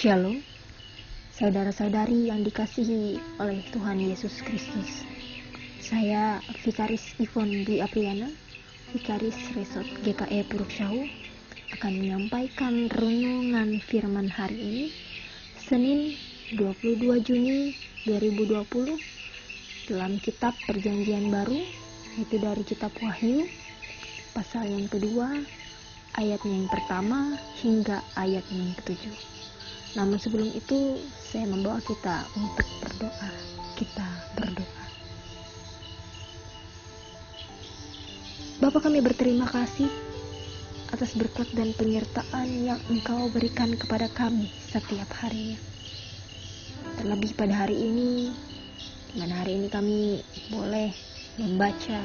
Shalom, saudara-saudari yang dikasihi oleh Tuhan Yesus Kristus. Saya Vikaris Ivon Dwi Apriana, Vikaris Resort GKE Puruk Shawu, akan menyampaikan renungan firman hari ini, Senin 22 Juni 2020, dalam kitab Perjanjian Baru, yaitu dari kitab Wahyu, pasal yang kedua, ayat yang pertama hingga ayat yang ketujuh. Namun sebelum itu, saya membawa kita untuk berdoa. Kita berdoa. Bapa, kami berterima kasih atas berkat dan penyertaan yang Engkau berikan kepada kami setiap harinya. Terlebih pada hari ini, di mana hari ini kami boleh membaca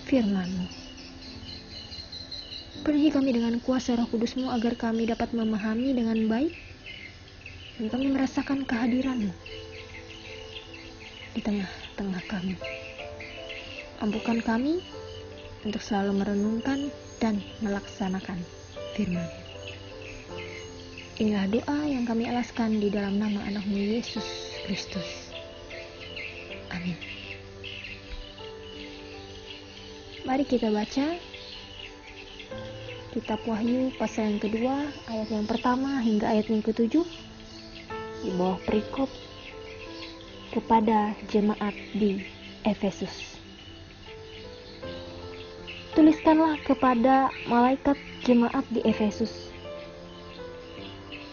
firman-Mu. Pergi kami dengan kuasa Roh Kudus-Mu agar kami dapat memahami dengan baik dan kami merasakan kehadiran-Mu di tengah-tengah kami. Ampunkan kami untuk selalu merenungkan dan melaksanakan firman. Inilah doa yang kami alaskan di dalam nama anak-Mu Yesus Kristus. Amin. Mari kita baca kitab Wahyu pasal yang kedua, ayat yang pertama hingga ayat yang ketujuh, di bawah perikop kepada jemaat di Efesus. Tuliskanlah kepada malaikat jemaat di Efesus.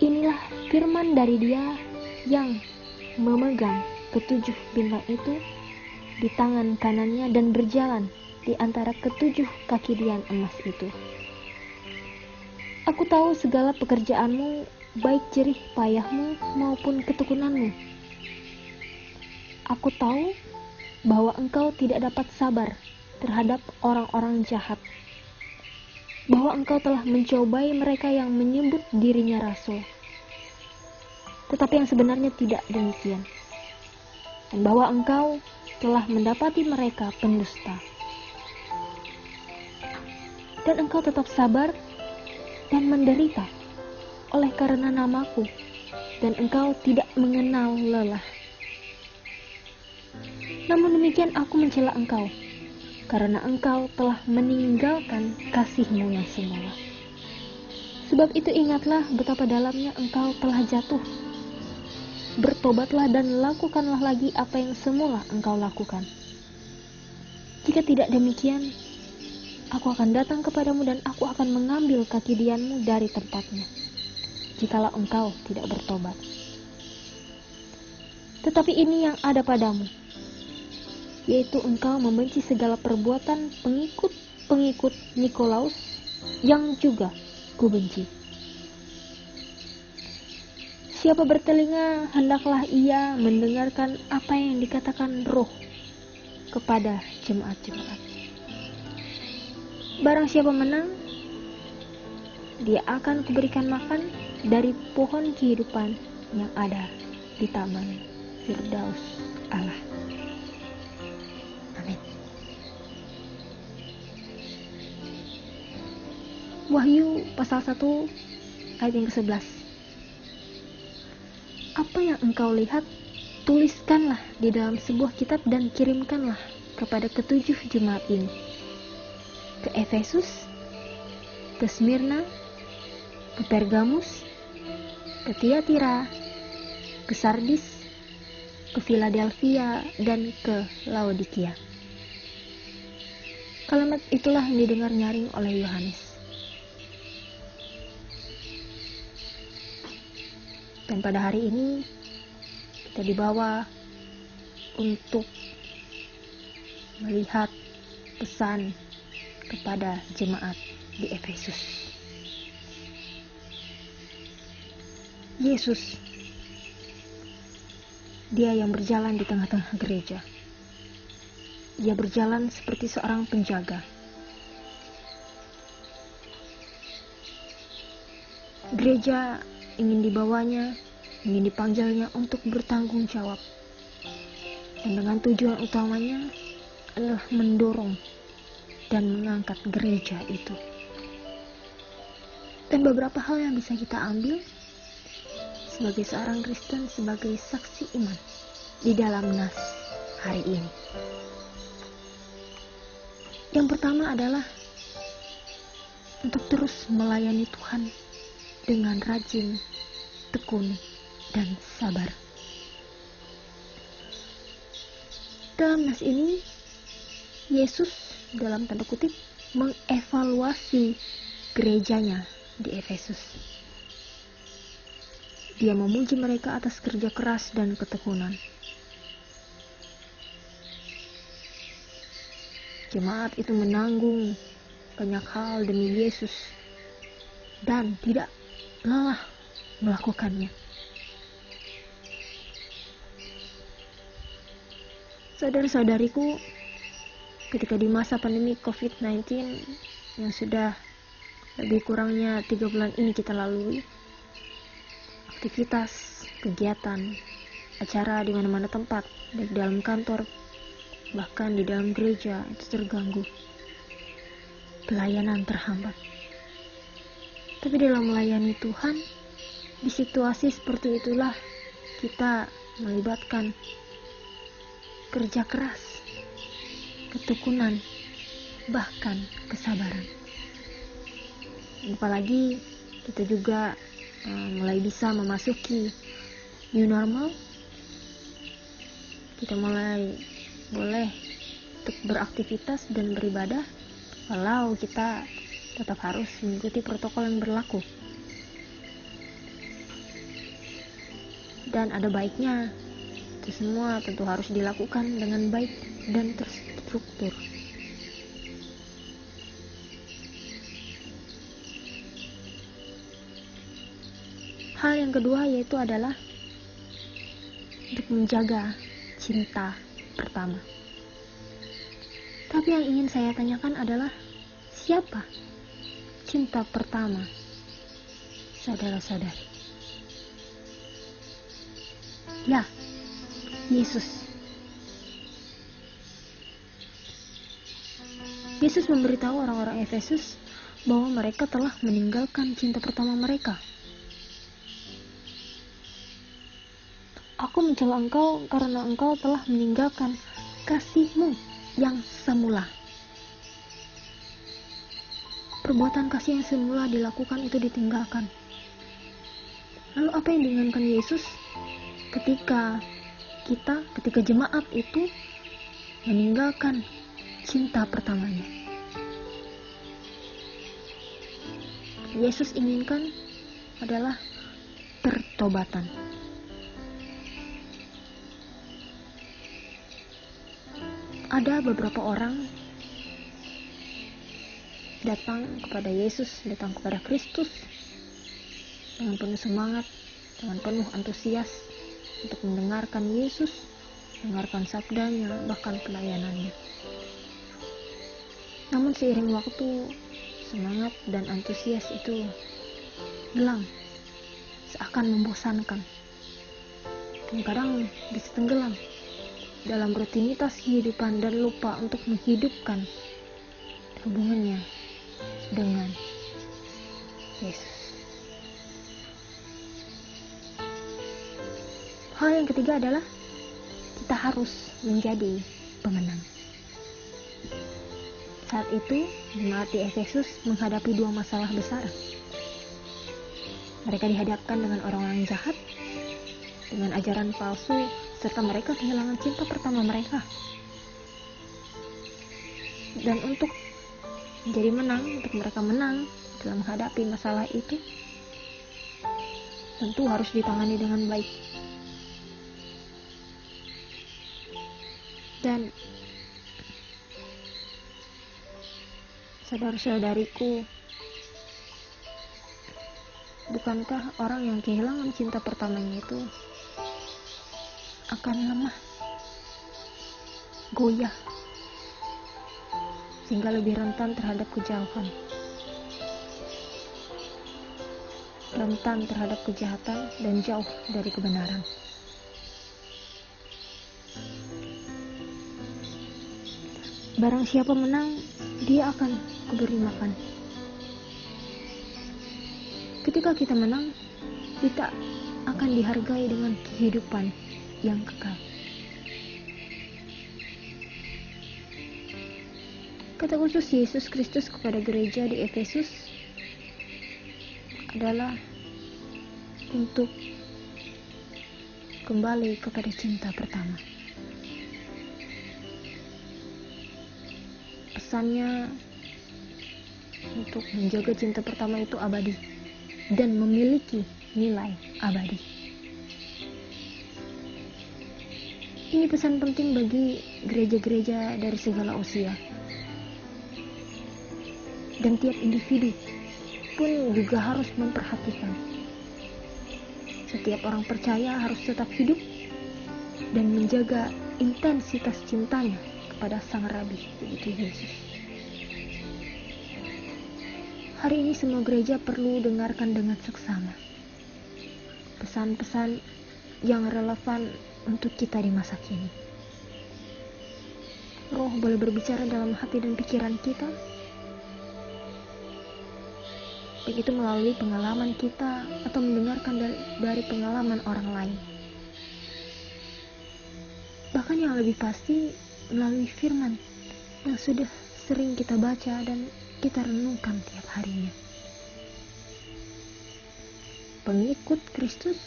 Inilah firman dari Dia yang memegang ketujuh bintang itu di tangan kanannya dan berjalan di antara ketujuh kaki dian emas itu. Aku tahu segala pekerjaanmu, baik jerih payahmu maupun ketekunanmu. Aku tahu bahwa engkau tidak dapat sabar terhadap orang-orang jahat, bahwa engkau telah mencobai mereka yang menyebut dirinya rasul, tetapi yang sebenarnya tidak demikian, dan bahwa engkau telah mendapati mereka pendusta, dan engkau tetap sabar dan menderita oleh karena namaku, dan engkau tidak mengenal lelah. Namun demikian aku mencela engkau, karena engkau telah meninggalkan kasihmu yang semula. Sebab itu ingatlah betapa dalamnya engkau telah jatuh. Bertobatlah dan lakukanlah lagi apa yang semula engkau lakukan. Jika tidak demikian, aku akan datang kepadamu dan aku akan mengambil kaki dianmu dari tempatnya, jikalau engkau tidak bertobat. Tetapi ini yang ada padamu, yaitu engkau membenci segala perbuatan pengikut Nikolaus, yang juga kubenci. Siapa bertelinga, hendaklah ia mendengarkan apa yang dikatakan Roh kepada jemaat-jemaat. Barang siapa menang, dia akan kuberikan makan dari pohon kehidupan yang ada di taman Firdaus Allah. Amin. Wahyu pasal 1 ayat yang ke-11. Apa yang engkau lihat, tuliskanlah di dalam sebuah kitab dan kirimkanlah kepada ketujuh jemaat ini: ke Efesus, ke Smyrna, ke Pergamus, ke Tiatira, ke Sardis, ke Philadelphia, dan ke Laodikia. Kalimat itulah yang didengar nyaring oleh Yohanes. Dan pada hari ini kita dibawa untuk melihat pesan kepada jemaat di Efesus. Yesus, Dia yang berjalan di tengah-tengah gereja. Dia berjalan seperti seorang penjaga. Gereja ingin dibawanya, ingin dipanggilnya untuk bertanggung jawab. Dan dengan tujuan utamanya adalah mendorong dan mengangkat gereja itu. Dan beberapa hal yang bisa kita ambil sebagai seorang Kristen sebagai saksi iman di dalam nas hari ini. Yang pertama adalah untuk terus melayani Tuhan dengan rajin, tekun, dan sabar. Dalam nas ini, Yesus dalam tanda kutip mengevaluasi gerejanya di Efesus. Dia memuji mereka atas kerja keras dan ketekunan. Jemaat itu menanggung banyak hal demi Yesus dan tidak lelah melakukannya. Saudara-saudariku, ketika di masa pandemi COVID-19 yang sudah lebih kurangnya 3 bulan ini kita lalui, aktivitas, kegiatan, acara di mana-mana tempat, baik dalam kantor, bahkan di dalam gereja itu terganggu. Pelayanan terhambat. Tapi dalam melayani Tuhan, di situasi seperti itulah kita melibatkan kerja keras, ketekunan, bahkan kesabaran. Apalagi kita juga mulai bisa memasuki new normal. Kita mulai boleh untuk beraktivitas dan beribadah, walau kita tetap harus mengikuti protokol yang berlaku. Dan ada baiknya, itu semua tentu harus dilakukan dengan baik dan terstruktur. Hal yang kedua yaitu adalah untuk menjaga cinta pertama. Tapi yang ingin saya tanyakan adalah, siapa cinta pertama saudara-saudari? Ya, Yesus. Yesus memberitahu orang-orang Efesus bahwa mereka telah meninggalkan cinta pertama mereka. Aku mencela engkau karena engkau telah meninggalkan kasihmu yang semula. Perbuatan kasih yang semula dilakukan itu ditinggalkan. Lalu apa yang diinginkan Yesus ketika jemaat itu meninggalkan cinta pertamanya? Yesus inginkan adalah pertobatan. Ada beberapa orang datang kepada Yesus, datang kepada Kristus dengan penuh semangat, dengan penuh antusias untuk mendengarkan Yesus, mendengarkan sabdanya, bahkan pelayanannya. Namun seiring waktu, semangat dan antusias itu hilang, seakan membosankan, dan kadang bisa tenggelam dalam rutinitas kehidupan dan lupa untuk menghidupkan hubungannya dengan Yesus. Hal yang ketiga adalah kita harus menjadi pemenang. Saat itu, jemaat di Efesus menghadapi 2 masalah besar. Mereka dihadapkan dengan orang-orang jahat, dengan ajaran palsu, serta mereka kehilangan cinta pertama mereka. Dan untuk menjadi menang, untuk mereka menang dalam menghadapi masalah itu, tentu harus ditangani dengan baik. Dan saudara-saudariku, bukankah orang yang kehilangan cinta pertamanya itu akan lemah, goyah, sehingga lebih rentan terhadap kejauhan, rentan terhadap kejahatan, dan jauh dari kebenaran. Barang siapa menang, dia akan kuberi makan. Ketika kita menang, kita akan dihargai dengan kehidupan yang kekal. Kata khusus Yesus Kristus kepada gereja di Efesus adalah untuk kembali kepada cinta pertama. Pesannya untuk menjaga cinta pertama itu abadi dan memiliki nilai abadi. Ini pesan penting bagi gereja-gereja dari segala usia. Dan tiap individu pun juga harus memperhatikan. Setiap orang percaya harus tetap hidup dan menjaga intensitas cintanya kepada Sang Rabi, yaitu Yesus. Hari ini semua gereja perlu dengarkan dengan seksama pesan-pesan yang relevan untuk kita di masa kini. Roh boleh berbicara dalam hati dan pikiran kita, baik itu melalui pengalaman kita atau mendengarkan dari pengalaman orang lain. Bahkan yang lebih pasti melalui firman yang sudah sering kita baca dan kita renungkan tiap harinya. Pengikut Kristus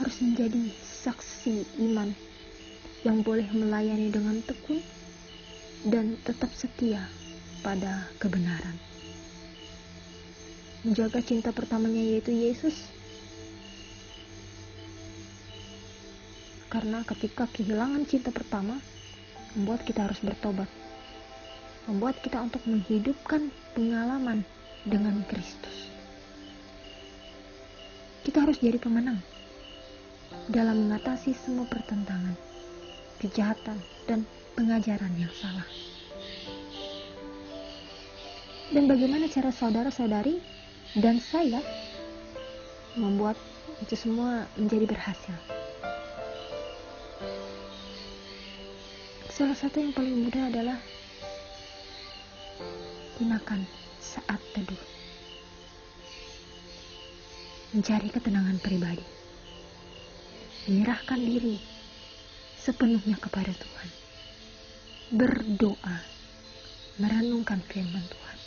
harus menjadi saksi iman yang boleh melayani dengan tekun dan tetap setia pada kebenaran. Menjaga cinta pertamanya yaitu Yesus, karena ketika kehilangan cinta pertama membuat kita harus bertobat, membuat kita untuk menghidupkan pengalaman dengan Kristus. Kita harus jadi pemenang dalam mengatasi semua pertentangan, kejahatan, dan pengajaran yang salah. Dan bagaimana cara saudara-saudari dan saya membuat itu semua menjadi berhasil? Salah satu yang paling mudah adalah gunakan saat teduh, mencari ketenangan pribadi, menyerahkan diri sepenuhnya kepada Tuhan, berdoa, merenungkan firman Tuhan.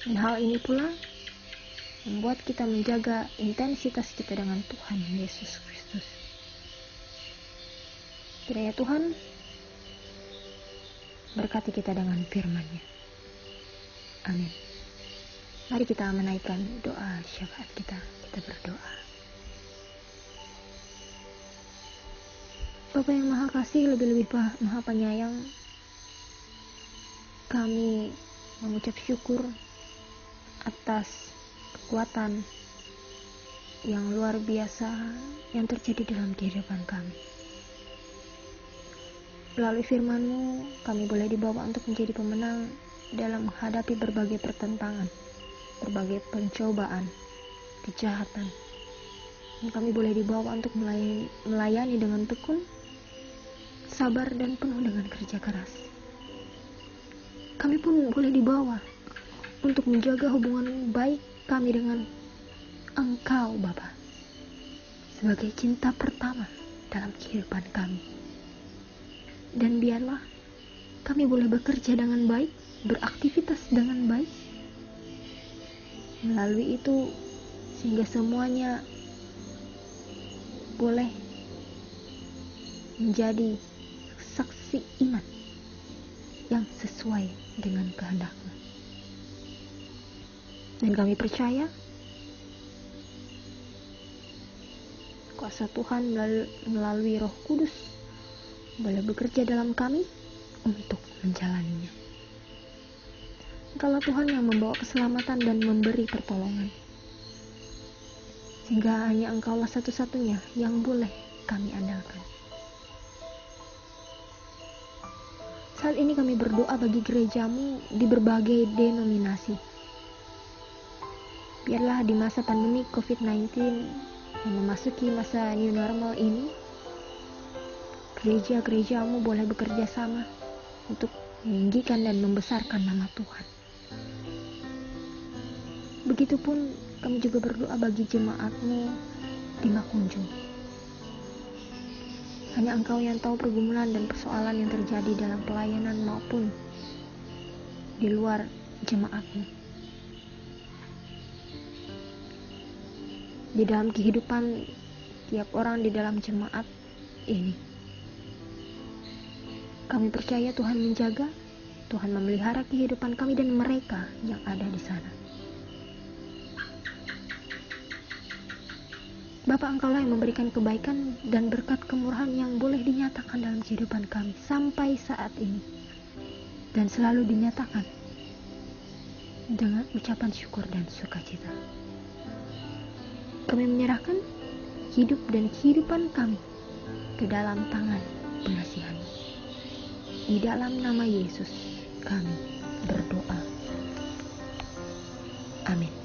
Dan hal ini pula membuat kita menjaga intensitas kita dengan Tuhan Yesus Kristus. Kiranya Tuhan berkati kita dengan firman-Nya. Amin. Mari kita menaikkan doa syafaat kita. Kita berdoa. Bapa yang Maha Kasih, lebih-lebih Maha Penyayang, kami mengucap syukur atas kekuatan yang luar biasa yang terjadi dalam kehidupan kami. Melalui firman-Mu, kami boleh dibawa untuk menjadi pemenang dalam menghadapi berbagai pertentangan, berbagai pencobaan, kejahatan. Dan kami boleh dibawa untuk melayani dengan tekun, sabar, dan penuh dengan kerja keras. Kami pun boleh dibawa untuk menjaga hubungan baik kami dengan Engkau, Bapa, sebagai cinta pertama dalam kehidupan kami. Dan biarlah kami boleh bekerja dengan baik, beraktivitas dengan baik. Melalui itu, sehingga semuanya boleh menjadi saksi iman yang sesuai dengan kehendak-Mu. Dan kami percaya kuasa Tuhan melalui Roh Kudus boleh bekerja dalam kami untuk menjalaninya. Engkaulah Tuhan yang membawa keselamatan dan memberi pertolongan, sehingga hanya Engkaulah satu-satunya yang boleh kami andalkan. Saat ini kami berdoa bagi gereja-Mu di berbagai denominasi. Biarlah di masa pandemi COVID-19 yang memasuki masa new normal ini, gereja-gereja-Mu boleh bekerja sama untuk meninggikan dan membesarkan nama Tuhan. Begitupun kami juga berdoa bagi jemaat-Mu di Makunjung. Hanya Engkau yang tahu pergumulan dan persoalan yang terjadi dalam pelayanan maupun di luar jemaat-Mu. Di dalam kehidupan tiap orang di dalam jemaat ini, kami percaya Tuhan menjaga, Tuhan memelihara kehidupan kami dan mereka yang ada di sana. Bapa, Engkaulah yang memberikan kebaikan dan berkat kemurahan yang boleh dinyatakan dalam kehidupan kami sampai saat ini, dan selalu dinyatakan dengan ucapan syukur dan sukacita. Kami menyerahkan hidup dan kehidupan kami ke dalam tangan pengasihan-Mu. Di dalam nama Yesus kami berdoa. Amin.